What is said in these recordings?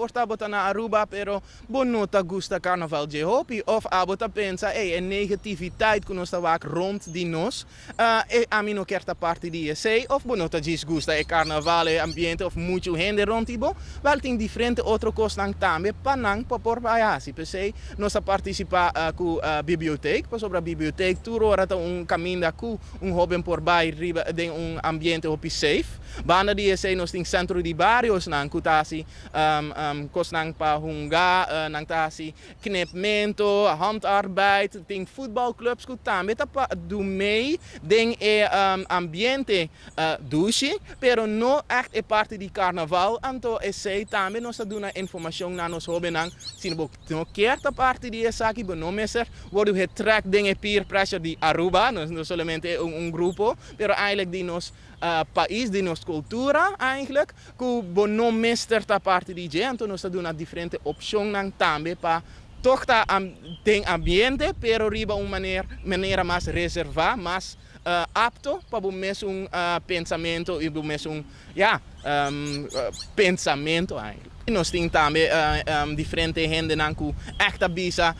porta bota na Aruba, pero bonota gusta carnaval de hopi. Of abota pensa, en negativiteit que nós wak rond die nos, a mim não quer ta parte die sei, of bonota diz gusta carnaval, ambiente, of muito gente rond ibo, wel tem diferente outro costang tambe, panang por payasi, per se, nós participa com a biblioteca, sobre a biblioteca, tu rora caminho da cu, hobby por bai, riba, de ambiente hopi safe, banda die sei, nós tem centro de barrios, nang kutasi, kostang pa hunga, nang tasi, knipmento, handarbeid, tem voetbalclubs, tambe, tapa do mei, den ambiente douche, pero no echt parte di carnaval, anto sei tambe, nós doen informação na nos hobby nang, sinbo no kerta parte di esaki, bo no meser, worden het track dingen peer pressure di Aruba, no solamente grupo, pero eigenlijk die nos país, die nos cultura eigenlijk, ku bo no meester ta parte di gente, nós doen a diferente opção nang tambe pa toch tem ambiente, pero riba maneira mais reservada, mais apto para o mesmo pensamento e o mesmo pensamento eigenlijk. Nós temos também diferentes gente que echt bisa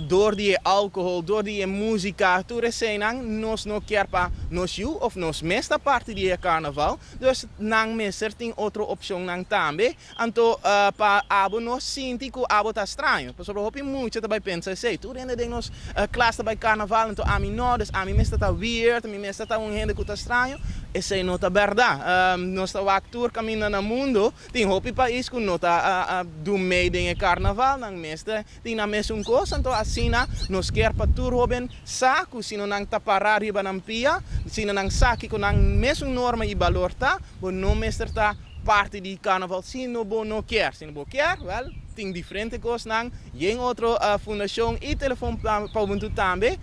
door die alcohol, door die música, tudo isso nós não quer para nós of nós mesta parte de carnaval, dus nang messer tem outra opção nang também, então para abo nós sinti que abo tá estranho, por exemplo, hopi muito também pensa sei, tu rende de nós classe bij carnaval, então a mim não, dus a mim mesta tá weird, a mim mesta tá gente que tá estranho, essa não tá verdade, nós tá tour caminho no mundo, tem hopi país que não tá do meio de carnaval, nang mesta, tem na mesma coisa, então assim nós quer para tour hoben saco, se não nang taparar riba nang pia, se não nang saki com nang mesma norma e valor tá, bo não mesta tá parte de carnaval, se não bo não quer, well, tem diferente coisas nang, em outra fundação e telefone para ubuntu também,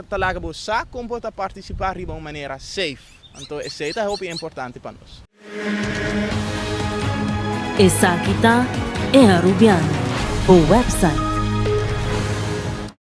talaga bo sa como para participar riba de maneira safe, então esse é muito importante para nós. Essa aqui tá é Arubiano, o website